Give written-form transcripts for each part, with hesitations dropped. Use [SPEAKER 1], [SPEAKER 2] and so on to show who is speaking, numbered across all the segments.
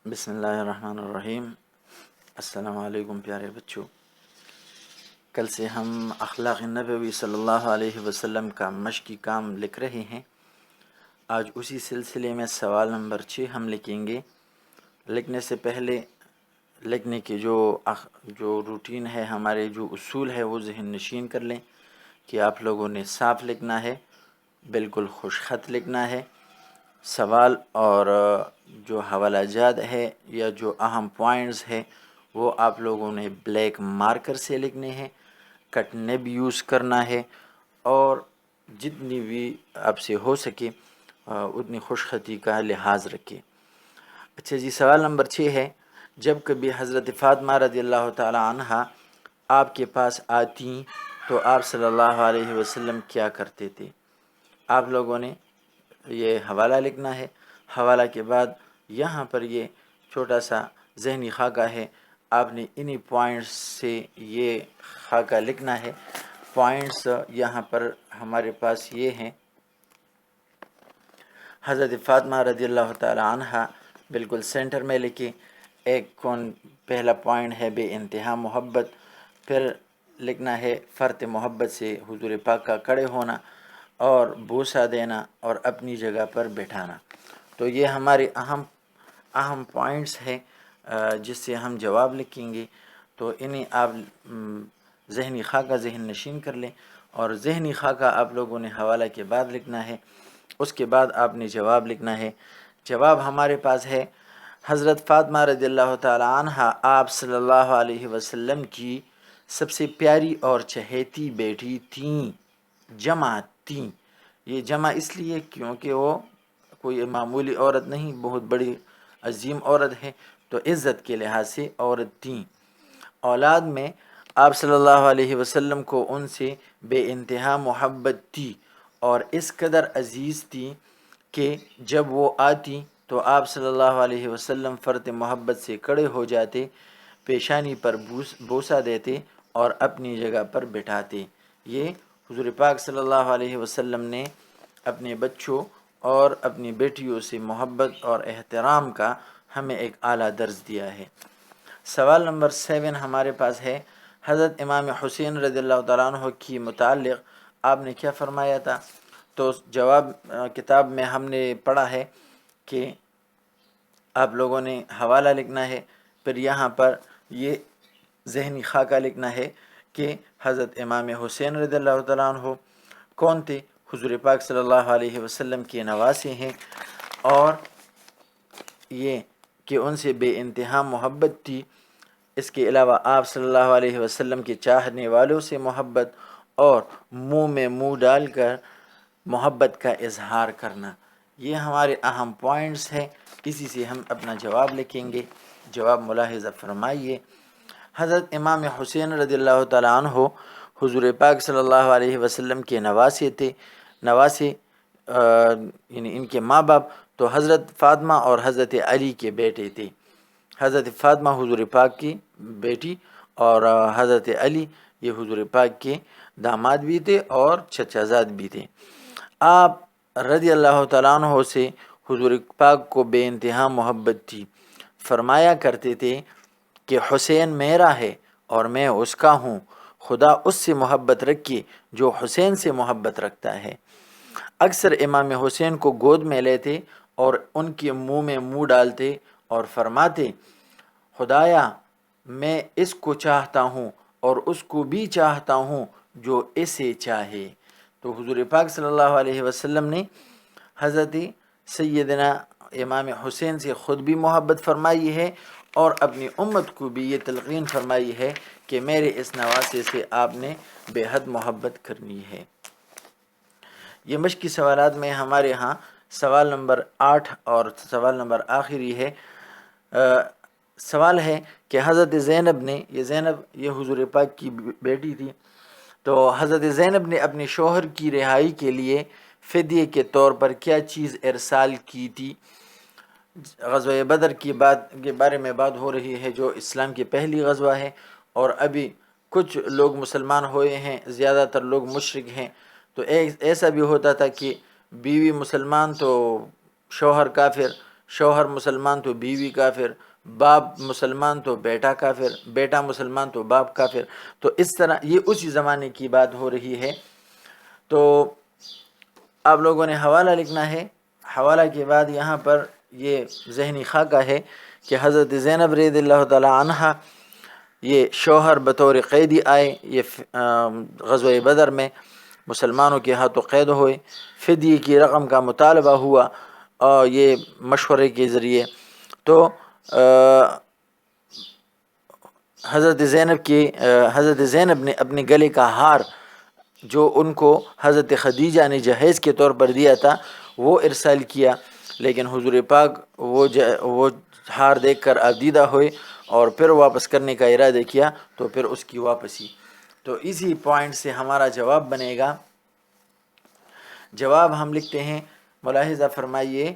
[SPEAKER 1] بسم اللہ الرحمن الرحیم۔ السلام علیکم پیارے بچوں، کل سے ہم اخلاق نبوی صلی اللہ علیہ وسلم کا مشقی کام لکھ رہے ہیں۔ آج اسی سلسلے میں سوال نمبر 6 ہم لکھیں گے۔ لکھنے سے پہلے لکھنے کی جو روٹین ہے، ہمارے جو اصول ہے وہ ذہن نشین کر لیں کہ آپ لوگوں نے صاف لکھنا ہے، بالکل خوش خط لکھنا ہے۔ سوال اور جو حوالہ جات ہے یا جو اہم پوائنٹس ہے وہ آپ لوگوں نے بلیک مارکر سے لکھنے ہیں، کٹ نب یوز کرنا ہے، اور جتنی بھی آپ سے ہو سکے اتنی خوش خطی کا لحاظ رکھیں۔ اچھا جی، سوال نمبر 6 ہے، جب کبھی حضرت فاطمہ رضی اللہ تعالی عنہ آپ کے پاس آتی تو آپ صلی اللہ علیہ وسلم کیا کرتے تھے؟ آپ لوگوں نے یہ حوالہ لکھنا ہے۔ حوالہ کے بعد یہاں پر یہ چھوٹا سا ذہنی خاکہ ہے، آپ نے انہی پوائنٹس سے یہ خاکہ لکھنا ہے۔ پوائنٹس یہاں پر ہمارے پاس یہ ہیں۔ حضرت فاطمہ رضی اللہ تعالی عنہ بالکل سینٹر میں لکھیں۔ پہلا پوائنٹ ہے بے انتہا محبت، پھر لکھنا ہے فرط محبت سے حضور پاک کا کھڑے ہونا اور بوسہ دینا اور اپنی جگہ پر بٹھانا۔ تو یہ ہمارے اہم پوائنٹس ہیں جس سے ہم جواب لکھیں گے۔ تو انہیں آپ ذہنی خاکہ ذہن نشین کر لیں، اور ذہنی خاکہ آپ لوگوں نے حوالہ کے بعد لکھنا ہے۔ اس کے بعد آپ نے جواب لکھنا ہے۔ جواب ہمارے پاس ہے، حضرت فاطمہ رضی اللہ تعالی عنہ آپ صلی اللہ علیہ وسلم کی سب سے پیاری اور چہیتی بیٹی تھیں، جمع تھیں۔ یہ جمع اس لیے کیونکہ وہ کوئی معمولی عورت نہیں، بہت بڑی عظیم عورت ہے، تو عزت کے لحاظ سے عورت تھیں۔ اولاد میں آپ صلی اللہ علیہ وسلم کو ان سے بے انتہا محبت تھی اور اس قدر عزیز تھی کہ جب وہ آتی تو آپ صلی اللہ علیہ وسلم فرط محبت سے کھڑے ہو جاتے، پیشانی پر بوسہ دیتے اور اپنی جگہ پر بٹھاتے۔ یہ حضور پاک صلی اللہ علیہ وسلم نے اپنے بچوں اور اپنی بیٹیوں سے محبت اور احترام کا ہمیں ایک اعلیٰ درس دیا ہے۔ سوال نمبر 7 ہمارے پاس ہے، حضرت امام حسین رضی اللہ تعالیٰ عنہ کی متعلق آپ نے کیا فرمایا تھا؟ تو جواب کتاب میں ہم نے پڑھا ہے کہ آپ لوگوں نے حوالہ لکھنا ہے، پھر یہاں پر یہ ذہنی خاکہ لکھنا ہے کہ حضرت امام حسین رضی اللہ تعالیٰ عنہ کون تھے؟ حضور پاک صلی اللہ علیہ وسلم کے نواسے ہیں، اور یہ کہ ان سے بے انتہا محبت تھی۔ اس کے علاوہ آپ صلی اللہ علیہ وسلم کے چاہنے والوں سے محبت اور منہ میں منہ ڈال کر محبت کا اظہار کرنا، یہ ہمارے اہم پوائنٹس ہیں۔ اسی سے ہم اپنا جواب لکھیں گے۔ جواب ملاحظہ فرمائیے، حضرت امام حسین رضی اللہ تعالیٰ عنہ حضور پاک صلی اللہ علیہ وسلم کے نواسے تھے۔ نواسے یعنی ان کے ماں باپ تو حضرت فاطمہ اور حضرت علی کے بیٹے تھے۔ حضرت فاطمہ حضور پاک کی بیٹی اور حضرت علی یہ حضور پاک کے داماد بھی تھے اور چچا زاد بھی تھے۔ آپ رضی اللہ تعالیٰ عنہ سے حضور پاک کو بے انتہا محبت تھی، فرمایا کرتے تھے کہ حسین میرا ہے اور میں اس کا ہوں، خدا اس سے محبت رکھے جو حسین سے محبت رکھتا ہے۔ اکثر امام حسین کو گود میں لیتے اور ان کے منہ میں منہ ڈالتے اور فرماتے، خدایا میں اس کو چاہتا ہوں اور اس کو بھی چاہتا ہوں جو اسے چاہے۔ تو حضور پاک صلی اللہ علیہ وسلم نے حضرت سیدنا امام حسین سے خود بھی محبت فرمائی ہے اور اپنی امت کو بھی یہ تلقین فرمائی ہے کہ میرے اس نواسے سے آپ نے بے حد محبت کرنی ہے۔ یہ مشقی سوالات میں ہمارے ہاں سوال نمبر 8 اور سوال نمبر آخری ہے۔ سوال ہے کہ حضرت زینب نے، یہ حضور پاک کی بیٹی تھی، تو حضرت زینب نے اپنے شوہر کی رہائی کے لیے فدیے کے طور پر کیا چیز ارسال کی تھی؟ غزوہ بدر کے بارے میں بات ہو رہی ہے، جو اسلام کی پہلی غزوہ ہے، اور ابھی کچھ لوگ مسلمان ہوئے ہیں، زیادہ تر لوگ مشرک ہیں۔ تو ایسا بھی ہوتا تھا کہ بیوی مسلمان تو شوہر کافر، شوہر مسلمان تو بیوی کافر، باپ مسلمان تو بیٹا کافر، بیٹا مسلمان تو باپ کافر. تو اس طرح یہ اسی زمانے کی بات ہو رہی ہے. تو آپ لوگوں نے حوالہ لکھنا ہے. حوالہ کے بعد یہاں پر یہ ذہنی خاکہ ہے کہ حضرت زینب رضی اللہ تعالی عنہ یہ شوہر بطور قیدی آئے. یہ غزوہ بدر میں مسلمانوں کے ہاتھوں قید ہوئے. فدیے کی رقم کا مطالبہ ہوا اور یہ مشورے کے ذریعے. تو حضرت زینب نے اپنے گلے کا ہار جو ان کو حضرت خدیجہ نے جہیز کے طور پر دیا تھا وہ ارسال کیا، لیکن حضور پاک وہ ہار دیکھ کر آبدیدہ ہوئے اور پھر واپس کرنے کا ارادہ کیا، تو پھر اس کی واپسی. تو اسی پوائنٹ سے ہمارا جواب بنے گا. جواب ہم لکھتے ہیں، ملاحظہ فرمائیے،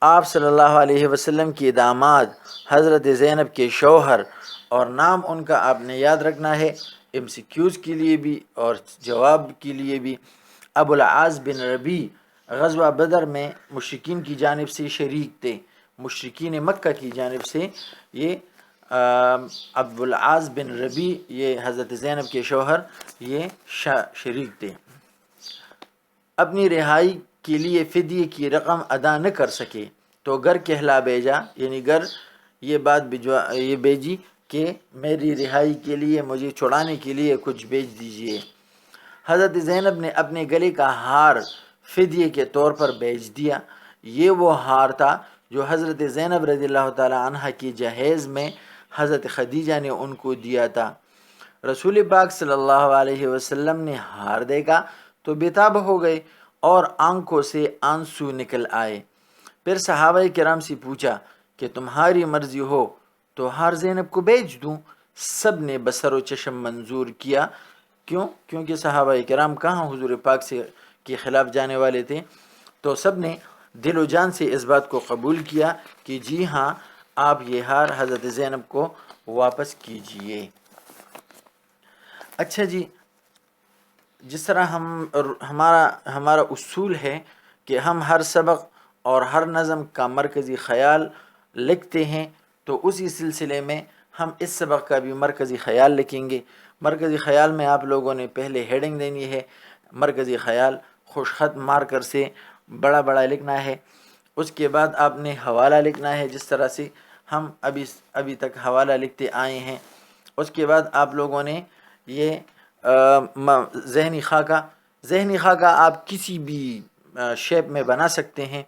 [SPEAKER 1] آپ صلی اللہ علیہ وسلم کی داماد حضرت زینب کے شوہر اور نام ان کا آپ نے یاد رکھنا ہے ایم سی کیوز کے لیے بھی اور جواب کے لیے بھی. ابو العاص بن ربیع غزوہ بدر میں مشرکین کی جانب سے شریک تھے. مشرکین مکہ کی جانب سے یہ ابو العاص بن ربیع یہ حضرت زینب کے شوہر یہ شریک تھے. اپنی رہائی کے لیے فدیے کی رقم ادا نہ کر سکے تو گھر کہلا بھیجا، یعنی گھر یہ بات یہ بھیجی کہ میری رہائی کے لیے، مجھے چھڑانے کے لیے کچھ بھیج دیجئے. حضرت زینب نے اپنے گلے کا ہار فدیے کے طور پر بھیج دیا. یہ وہ ہار تھا جو حضرت زینب رضی اللہ تعالی عنہ کی جہیز میں حضرت خدیجہ نے ان کو دیا تھا. رسول پاک صلی اللہ علیہ وسلم نے ہار دیکھا تو بےتاب ہو گئے اور آنکھوں سے آنسو نکل آئے. پھر صحابہ کرام سے پوچھا کہ تمہاری مرضی ہو تو ہار زینب کو بیچ دوں. سب نے بصر و چشم منظور کیا. کیونکہ صحابہ کرام کہاں حضور پاک سے کے خلاف جانے والے تھے. تو سب نے دل و جان سے اس بات کو قبول کیا کہ جی ہاں، آپ یہ ہار حضرت زینب کو واپس کیجئے. اچھا جی، جس طرح ہمارا اصول ہے کہ ہم ہر سبق اور ہر نظم کا مرکزی خیال لکھتے ہیں، تو اسی سلسلے میں ہم اس سبق کا بھی مرکزی خیال لکھیں گے. مرکزی خیال میں آپ لوگوں نے پہلے ہیڈنگ دینی ہے. مرکزی خیال خوش خط مارکر سے بڑا بڑا لکھنا ہے. اس کے بعد آپ نے حوالہ لکھنا ہے جس طرح سے ہم ابھی تک حوالہ لکھتے آئے ہیں. اس کے بعد آپ لوگوں نے یہ ذہنی خاکہ آپ کسی بھی شیپ میں بنا سکتے ہیں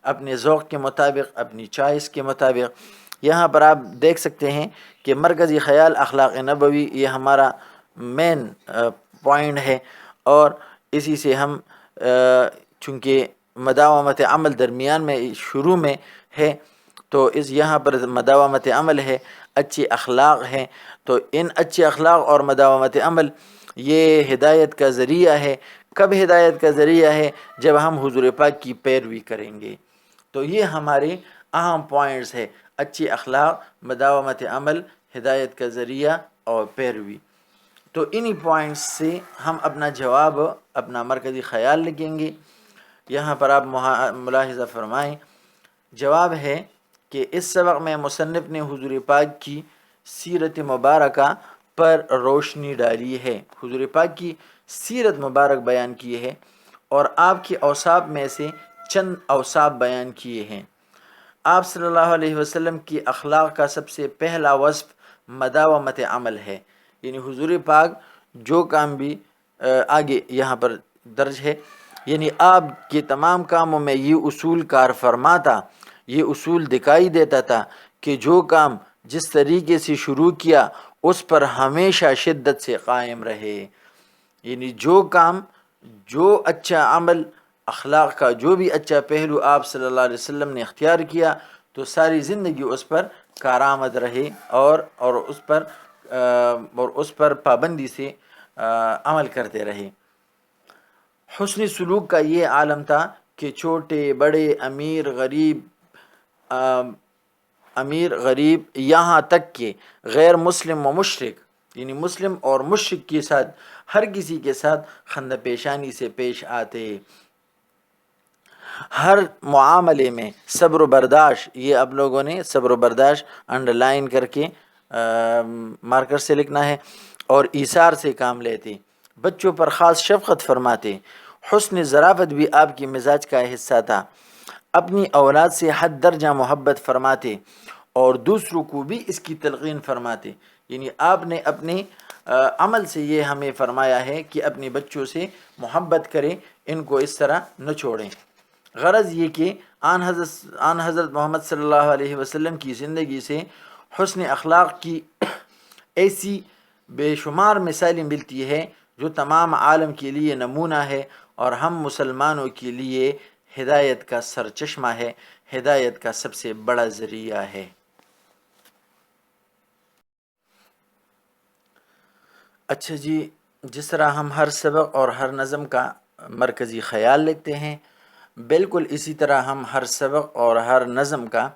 [SPEAKER 1] اپنے ذوق کے مطابق، اپنی چوائس کے مطابق. یہاں پر آپ دیکھ سکتے ہیں کہ مرکزی خیال اخلاق نبوی یہ ہمارا مین پوائنٹ ہے، اور اسی سے ہم چونکہ مداومت عمل درمیان میں شروع میں ہے، تو یہاں پر مداومت عمل ہے، اچھے اخلاق ہیں. تو ان اچھے اخلاق اور مداومت عمل یہ ہدایت کا ذریعہ ہے. کب ہدایت کا ذریعہ ہے؟ جب ہم حضور پاک کی پیروی کریں گے. تو یہ ہمارے اہم پوائنٹس ہے: اچھے اخلاق، مداومت عمل، ہدایت کا ذریعہ اور پیروی. تو انہی پوائنٹس سے ہم اپنا جواب، اپنا مرکزی خیال لکھیں گے. یہاں پر آپ ملاحظہ فرمائیں، جواب ہے کہ اس سبق میں مصنف نے حضور پاک کی سیرت مبارکہ پر روشنی ڈالی ہے. حضور پاک کی سیرت مبارک بیان کی ہے اور آپ کے اوصاف میں سے چند اوصاف بیان کیے ہیں. آپ صلی اللہ علیہ وسلم کی اخلاق کا سب سے پہلا وصف مداومت عمل ہے. یعنی حضور پاک جو کام بھی آگے یہاں پر درج ہے، یعنی آپ کے تمام کاموں میں یہ اصول کار فرما تھا، یہ اصول دکھائی دیتا تھا کہ جو کام جس طریقے سے شروع کیا اس پر ہمیشہ شدت سے قائم رہے. یعنی جو کام، جو اچھا عمل، اخلاق کا جو بھی اچھا پہلو آپ صلی اللہ علیہ وسلم نے اختیار کیا تو ساری زندگی اس پر کارآمد رہے اور اس پر پابندی سے عمل کرتے رہے. حسن سلوک کا یہ عالم تھا کہ چھوٹے بڑے، امیر غریب یہاں تک کہ غیر مسلم و مشرک، یعنی مسلم اور مشرک کے ساتھ ہر کسی کے ساتھ خندہ پیشانی سے پیش آتے. ہر معاملے میں صبر و برداشت، یہ آپ لوگوں نے صبر و برداشت انڈر لائن کر کے مارکر سے لکھنا ہے، اور ایثار سے کام لیتے، بچوں پر خاص شفقت فرماتے، حسن ظرافت بھی آپ کی مزاج کا حصہ تھا، اپنی اولاد سے حد درجہ محبت فرماتے اور دوسروں کو بھی اس کی تلقین فرماتے۔ یعنی آپ نے اپنے عمل سے یہ ہمیں فرمایا ہے کہ اپنے بچوں سے محبت کریں، ان کو اس طرح نہ چھوڑیں۔ غرض یہ کہ آن حضرت محمد صلی اللہ علیہ وسلم کی زندگی سے حسن اخلاق کی ایسی بے شمار مثالیں ملتی ہے جو تمام عالم کے لیے نمونہ ہے اور ہم مسلمانوں کے لیے ہدایت کا سرچشمہ ہے، ہدایت کا سب سے بڑا ذریعہ ہے۔ اچھا جی، جس طرح ہم ہر سبق اور ہر نظم کا مرکزی خیال لکھتے ہیں، بالکل اسی طرح ہم ہر سبق اور ہر نظم کا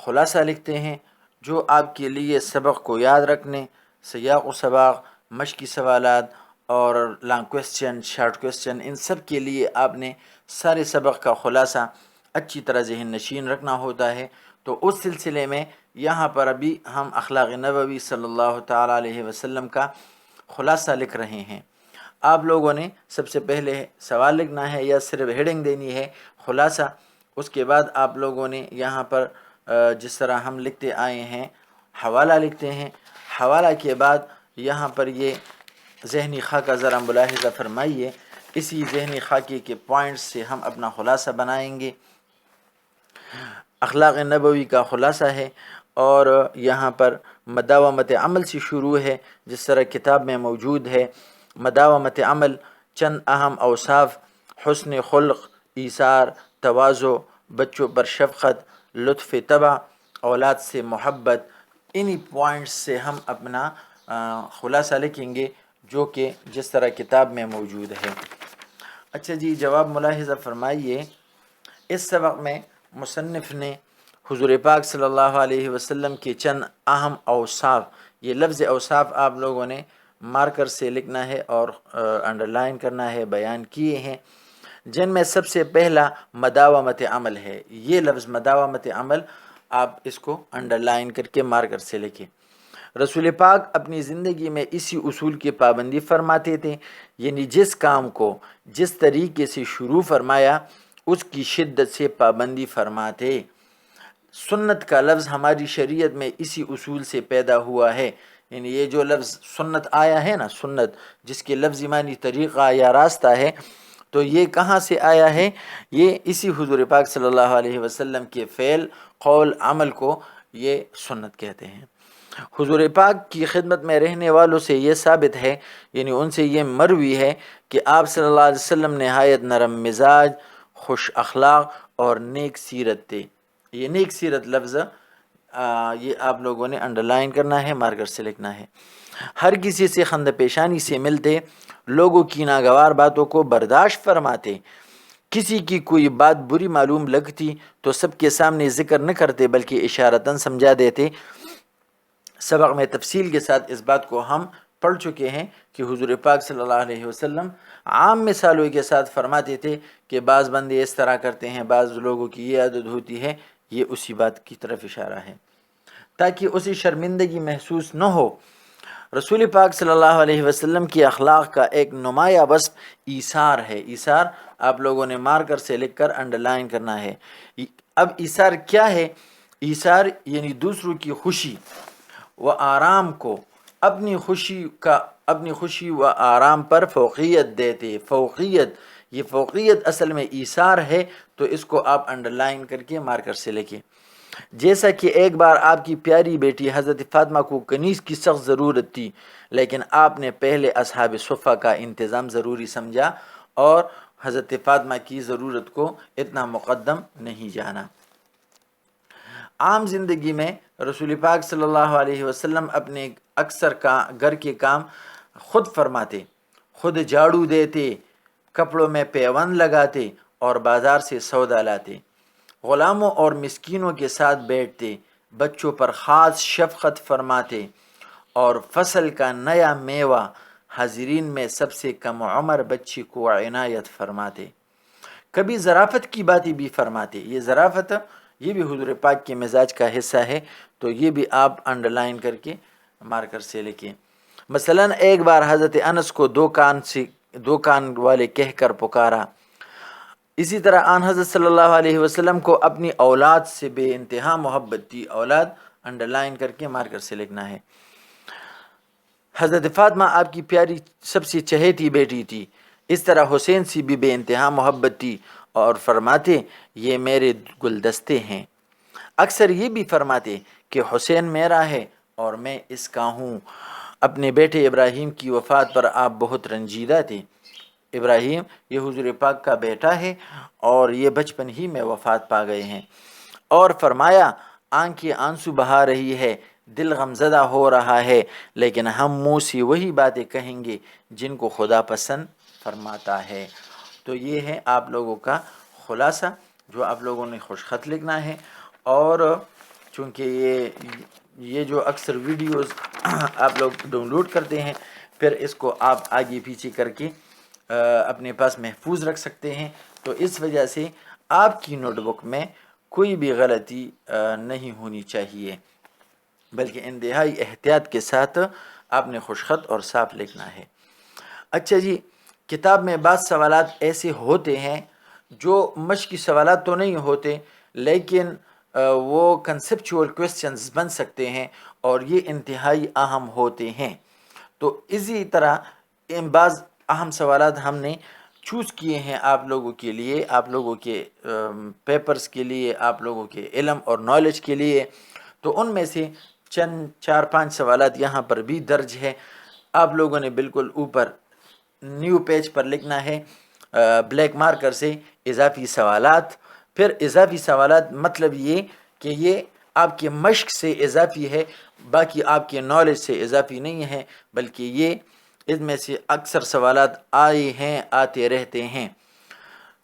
[SPEAKER 1] خلاصہ لکھتے ہیں، جو آپ کے لیے سبق کو یاد رکھنے، سیاق و سباق، مشقی سوالات اور لانگ کویسچن، شارٹ کویسچن، ان سب کے لیے آپ نے سارے سبق کا خلاصہ اچھی طرح ذہن نشین رکھنا ہوتا ہے۔ تو اس سلسلے میں یہاں پر ابھی ہم اخلاق نبوی صلی اللہ تعالیٰ علیہ وسلم کا خلاصہ لکھ رہے ہیں۔ آپ لوگوں نے سب سے پہلے سوال لکھنا ہے یا صرف ہیڈنگ دینی ہے خلاصہ، اس کے بعد آپ لوگوں نے یہاں پر جس طرح ہم لکھتے آئے ہیں حوالہ لکھتے ہیں، حوالہ کے بعد یہاں پر یہ ذہنی خاکہ ذرا ملاحظہ فرمائیے، اسی ذہنی خاکے کے پوائنٹس سے ہم اپنا خلاصہ بنائیں گے۔ اخلاق نبوی کا خلاصہ ہے اور یہاں پر مداومت عمل سے شروع ہے، جس طرح کتاب میں موجود ہے۔ مداومت عمل چند اہم اوصاف: حسن خلق، ایثار، تواضع، بچوں پر شفقت، لطف طبع، اولاد سے محبت، انہی پوائنٹس سے ہم اپنا خلاصہ لکھیں گے جو کہ جس طرح کتاب میں موجود ہے۔ اچھا جی، جواب ملاحظہ فرمائیے، اس سبق میں مصنف نے حضور پاک صلی اللہ علیہ وسلم کے چند اہم اوصاف، یہ لفظ اوصاف آپ لوگوں نے مارکر سے لکھنا ہے اور انڈر لائن کرنا ہے، بیان کیے ہیں، جن میں سب سے پہلا مداومت عمل ہے۔ یہ لفظ مداومت عمل آپ اس کو انڈر لائن کر کے مارکر سے لکھیں۔ رسول پاک اپنی زندگی میں اسی اصول کی پابندی فرماتے تھے، یعنی جس کام کو جس طریقے سے شروع فرمایا اس کی شدت سے پابندی فرماتے۔ سنت کا لفظ ہماری شریعت میں اسی اصول سے پیدا ہوا ہے، یعنی یہ جو لفظ سنت آیا ہے نا، سنت جس کے لفظی معنی طریقہ یا راستہ ہے، تو یہ کہاں سے آیا ہے؟ یہ اسی حضور پاک صلی اللہ علیہ وسلم کے فعل، قول، عمل کو یہ سنت کہتے ہیں۔ حضور پاک کی خدمت میں رہنے والوں سے یہ ثابت ہے، یعنی ان سے یہ مروی ہے کہ آپ صلی اللہ علیہ وسلم نہایت نرم مزاج، خوش اخلاق اور نیک سیرت تھے۔ یہ نیک سیرت لفظ یہ آپ لوگوں نے انڈر لائن کرنا ہے، مارکر سے لکھنا ہے۔ ہر کسی سے خند پیشانی سے ملتے، لوگوں کی ناگوار باتوں کو برداشت فرماتے، کسی کی کوئی بات بری معلوم لگتی تو سب کے سامنے ذکر نہ کرتے بلکہ اشارتاً سمجھا دیتے۔ سبق میں تفصیل کے ساتھ اس بات کو ہم پڑھ چکے ہیں کہ حضور پاک صلی اللہ علیہ وسلم عام مثالوں کے ساتھ فرماتے تھے کہ بعض بندے اس طرح کرتے ہیں، بعض لوگوں کی یہ عادت ہوتی ہے، یہ اسی بات کی طرف اشارہ ہے تاکہ اسے شرمندگی محسوس نہ ہو۔ رسول پاک صلی اللہ علیہ وسلم کی اخلاق کا ایک نمایاں وصف ایثار ہے۔ ایثار آپ لوگوں نے مارکر سے لکھ کر انڈر لائن کرنا ہے۔ اب ایثار کیا ہے؟ ایثار یعنی دوسروں کی خوشی و آرام کو اپنی خوشی و آرام پر فوقیت دیتے۔ فوقیت، یہ فوقیت اصل میں ایثار ہے، تو اس کو آپ انڈر لائن کر کے مارکر سے لکھیں۔ جیسا کہ ایک بار آپ کی پیاری بیٹی حضرت فاطمہ کو کنیز کی سخت ضرورت تھی، لیکن آپ نے پہلے اصحاب صفہ کا انتظام ضروری سمجھا اور حضرت فاطمہ کی ضرورت کو اتنا مقدم نہیں جانا۔ عام زندگی میں رسول پاک صلی اللہ علیہ وسلم اپنے اکثر گھر کے کام خود فرماتے، خود جھاڑو دیتے، کپڑوں میں پیوند لگاتے اور بازار سے سودا لاتے، غلاموں اور مسکینوں کے ساتھ بیٹھتے، بچوں پر خاص شفقت فرماتے اور فصل کا نیا میوہ حاضرین میں سب سے کم عمر بچی کو عنایت فرماتے۔ کبھی ظرافت کی باتیں بھی فرماتے. یہ ظرافت یہ بھی حضور پاک کے مزاج کا حصہ ہے، تو یہ بھی آپ انڈر لائن کر کے مارکر سے لکھیں. مثلا ایک بار حضرت انس کو دو کان والے کہہ کر پکارا. اسی طرح آن حضرت صلی اللہ علیہ وسلم کو اپنی اولاد سے بے انتہا محبت تھی. اولاد انڈر لائن کر کے مارکر سے لکھنا ہے. حضرت فاطمہ آپ کی پیاری سب سے چہیتی بیٹی تھی. اس طرح حسین سے بھی بے انتہا محبت تھی اور فرماتے یہ میرے گلدستے ہیں. اکثر یہ بھی فرماتے کہ حسین میرا ہے اور میں اس کا ہوں. اپنے بیٹے ابراہیم کی وفات پر آپ بہت رنجیدہ تھے. ابراہیم یہ حضور پاک کا بیٹا ہے اور یہ بچپن ہی میں وفات پا گئے ہیں. اور فرمایا آنکھیں آنسو بہا رہی ہے، دل غمزدہ ہو رہا ہے، لیکن ہم منہ سے وہی باتیں کہیں گے جن کو خدا پسند فرماتا ہے. تو یہ ہے آپ لوگوں کا خلاصہ جو آپ لوگوں نے خوش خط لکھنا ہے. اور چونکہ یہ جو اکثر ویڈیوز آپ لوگ ڈاؤن لوڈ کرتے ہیں، پھر اس کو آپ آگے پیچھے کر کے اپنے پاس محفوظ رکھ سکتے ہیں. تو اس وجہ سے آپ کی نوٹ بک میں کوئی بھی غلطی نہیں ہونی چاہیے، بلکہ انتہائی احتیاط کے ساتھ آپ نے خوش خط اور صاف لکھنا ہے. اچھا جی، کتاب میں بعض سوالات ایسے ہوتے ہیں جو مشقی سوالات تو نہیں ہوتے، لیکن وہ کنسیپچول کویسچنز بن سکتے ہیں اور یہ انتہائی اہم ہوتے ہیں. تو اسی طرح بعض اہم سوالات ہم نے چوز کیے ہیں آپ لوگوں کے لیے، آپ لوگوں کے پیپرز کے لیے، آپ لوگوں کے علم اور نالج کے لیے. تو ان میں سے چند 4-5 سوالات یہاں پر بھی درج ہے. آپ لوگوں نے بالکل اوپر نیو پیج پر لکھنا ہے بلیک مارکر سے اضافی سوالات. پھر اضافی سوالات مطلب یہ کہ یہ آپ کے مشق سے اضافی ہے، باقی آپ کے نالج سے اضافی نہیں ہے، بلکہ یہ اس میں سے اکثر سوالات آئے ہیں، آتے رہتے ہیں.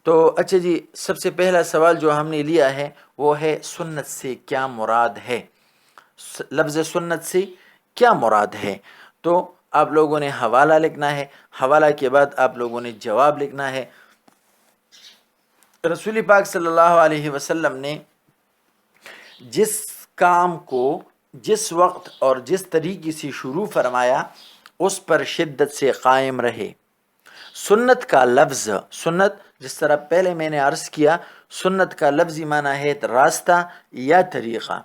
[SPEAKER 1] تو اچھا جی، سب سے پہلا سوال جو ہم نے لیا ہے وہ ہے سنت سے کیا مراد ہے. لفظ سنت سے کیا مراد ہے؟ تو آپ لوگوں نے حوالہ لکھنا ہے. حوالہ کے بعد آپ لوگوں نے جواب لکھنا ہے. رسول پاک صلی اللہ علیہ وسلم نے جس کام کو جس وقت اور جس طریقے سے شروع فرمایا اس پر شدت سے قائم رہے. سنت کا لفظ، سنت جس طرح پہلے میں نے عرض کیا، سنت کا لفظی معنی ہے راستہ یا طریقہ.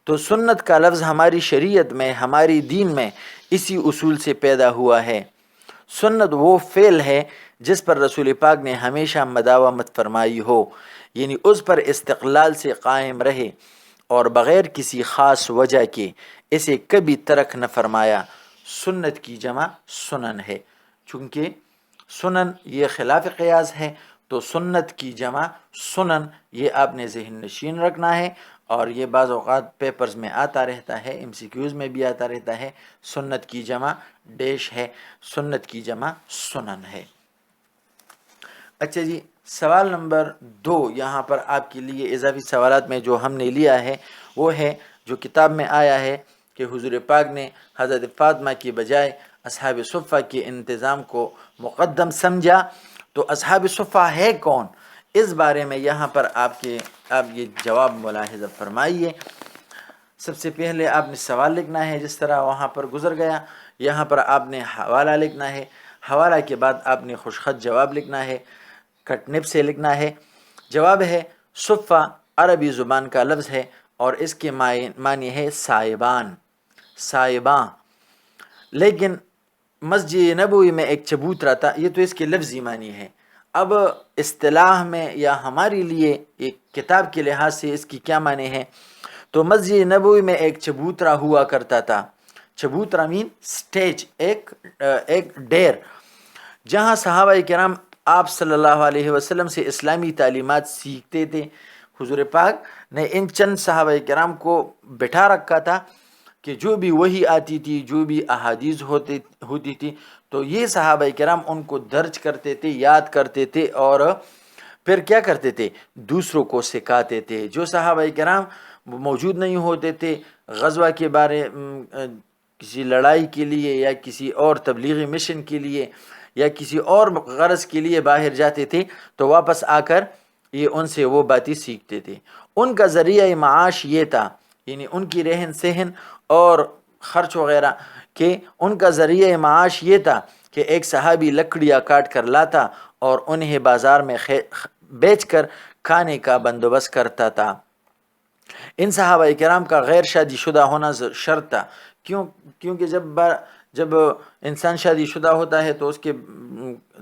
[SPEAKER 1] تو سنت کا لفظ ہماری شریعت میں، ہماری دین میں اسی اصول سے پیدا ہوا ہے. سنت وہ فعل ہے جس پر رسول پاک نے ہمیشہ مداومت فرمائی ہو، یعنی اس پر استقلال سے قائم رہے اور بغیر کسی خاص وجہ کے اسے کبھی ترک نہ فرمایا. سنت کی جمع سنن ہے. چونکہ سنن یہ خلاف قیاس ہے، تو سنت کی جمع سنن یہ آپ نے ذہن نشین رکھنا ہے. اور یہ بعض اوقات پیپرز میں آتا رہتا ہے، ایم سی کیوز میں بھی آتا رہتا ہے، سنت کی جمع ڈیش ہے، سنت کی جمع سنن ہے. اچھا جی، سوال نمبر 2 یہاں پر آپ کے لیے اضافی سوالات میں جو ہم نے لیا ہے وہ ہے جو کتاب میں آیا ہے کہ حضور پاک نے حضرت فاطمہ کی بجائے اصحاب صفہ کے انتظام کو مقدم سمجھا. تو اصحاب صفہ ہے کون؟ اس بارے میں یہاں پر آپ یہ جواب ملاحظہ فرمائیے. سب سے پہلے آپ نے سوال لکھنا ہے جس طرح وہاں پر گزر گیا. یہاں پر آپ نے حوالہ لکھنا ہے. حوالہ کے بعد آپ نے خوش خط جواب لکھنا ہے، کٹ نب سے لکھنا ہے. جواب ہے صفہ عربی زبان کا لفظ ہے اور اس کے معنی ہے سائبان، سائباں. لیکن مسجد نبوی میں ایک چبوترا تھا. یہ تو اس کے لفظی معنی ہے. اب اصطلاح میں یا ہمارے لیے ایک کتاب کے لحاظ سے اس کی کیا معنی ہے؟ تو مسجد نبوی میں ایک چبوترا ہوا کرتا تھا. چبوترا مین سٹیج، ایک ڈیر، جہاں صحابہ کرام آپ صلی اللہ علیہ وسلم سے اسلامی تعلیمات سیکھتے تھے. حضور پاک نے ان چند صحابہ کرام کو بٹھا رکھا تھا کہ جو بھی وحی آتی تھی، جو بھی احادیث ہوتی تھی، تو یہ صحابہ کرام ان کو درج کرتے تھے، یاد کرتے تھے اور پھر کیا کرتے تھے؟ دوسروں کو سکھاتے تھے. جو صحابہ کرام موجود نہیں ہوتے تھے غزوہ کے بارے کسی لڑائی کے لیے یا کسی اور تبلیغی مشن کے لیے یا کسی اور غرض کے لیے باہر جاتے تھے تو واپس آ کر یہ ان سے وہ باتیں سیکھتے تھے. ان کا ذریعہ معاش یہ تھا، یعنی ان کی رہن سہن اور خرچ وغیرہ، کہ ان کا ذریعہ معاش یہ تھا کہ ایک صحابی لکڑیاں کاٹ کر لاتا اور انہیں بازار میں بیچ کر کھانے کا بندوبست کرتا تھا. ان صحابہ کرام کا غیر شادی شدہ ہونا شرط تھا، کیونکہ جب انسان شادی شدہ ہوتا ہے تو اس کے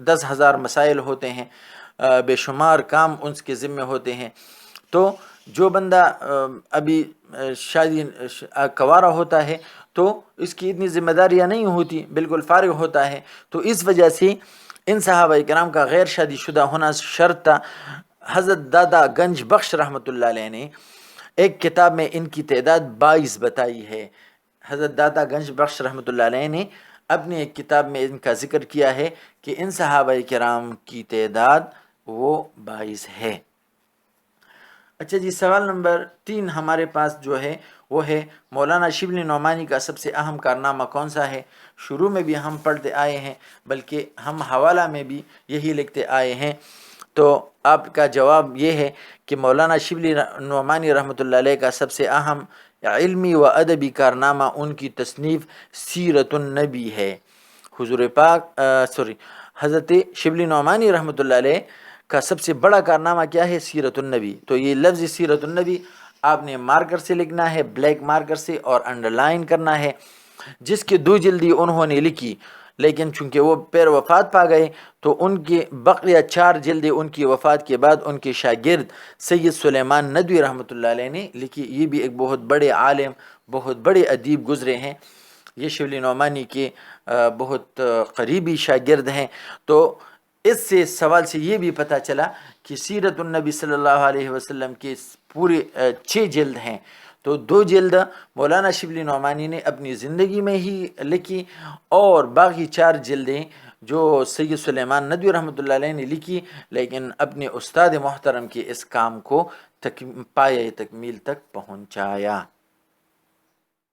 [SPEAKER 1] 10,000 مسائل ہوتے ہیں، بے شمار کام اس کے ذمے ہوتے ہیں. تو جو بندہ ابھی شادی کنوارا ہوتا ہے تو اس کی اتنی ذمہ داریاں نہیں ہوتی، بالکل فارغ ہوتا ہے. تو اس وجہ سے ان صحابہ کرام کا غیر شادی شدہ ہونا شرط تھا. حضرت دادا گنج بخش رحمۃ اللہ علیہ نے ایک کتاب میں ان کی تعداد 22 بتائی ہے. حضرت دادا گنج بخش رحمۃ اللہ علیہ نے اپنی ایک کتاب میں ان کا ذکر کیا ہے کہ ان صحابہ کرام کی تعداد وہ 22 ہے. اچھا جی، سوال نمبر 3 ہمارے پاس جو ہے وہ ہے مولانا شبلی نعمانی کا سب سے اہم کارنامہ کون سا ہے؟ شروع میں بھی ہم پڑھتے آئے ہیں، بلکہ ہم حوالہ میں بھی یہی لکھتے آئے ہیں. تو آپ کا جواب یہ ہے کہ مولانا شبلی نعمانی رحمۃ اللہ علیہ کا سب سے اہم علمی و ادبی کارنامہ ان کی تصنیف سیرت النبی ہے. حضرت شبلی نعمانی رحمۃ اللہ علیہ کا سب سے بڑا کارنامہ کیا ہے؟ سیرت النبی. تو یہ لفظ سیرت النبی آپ نے مارکر سے لکھنا ہے، بلیک مارکر سے، اور انڈرلائن کرنا ہے. جس کی 2 جلدی انہوں نے لکھی، لیکن چونکہ وہ پیر وفات پا گئے تو ان کی بقیہ 4 جلدیں ان کی وفات کے بعد ان کے شاگرد سید سلیمان ندوی رحمۃ اللہ علیہ نے لکھی. یہ بھی ایک بہت بڑے عالم، بہت بڑے ادیب گزرے ہیں. یہ شبلی نعمانی کے بہت قریبی شاگرد ہیں. تو اس سے سوال سے یہ بھی پتہ چلا کہ سیرت النبی صلی اللہ علیہ وسلم کے پورے 6 جلد ہیں. تو 2 جلد مولانا شبلی نعمانی نے اپنی زندگی میں ہی لکھی، اور باقی 4 جلدیں جو سید سلیمان ندوی رحمۃ اللہ علیہ نے لکھی، لیکن اپنے استاد محترم کے اس کام کو پایۂ تکمیل تک پہنچایا.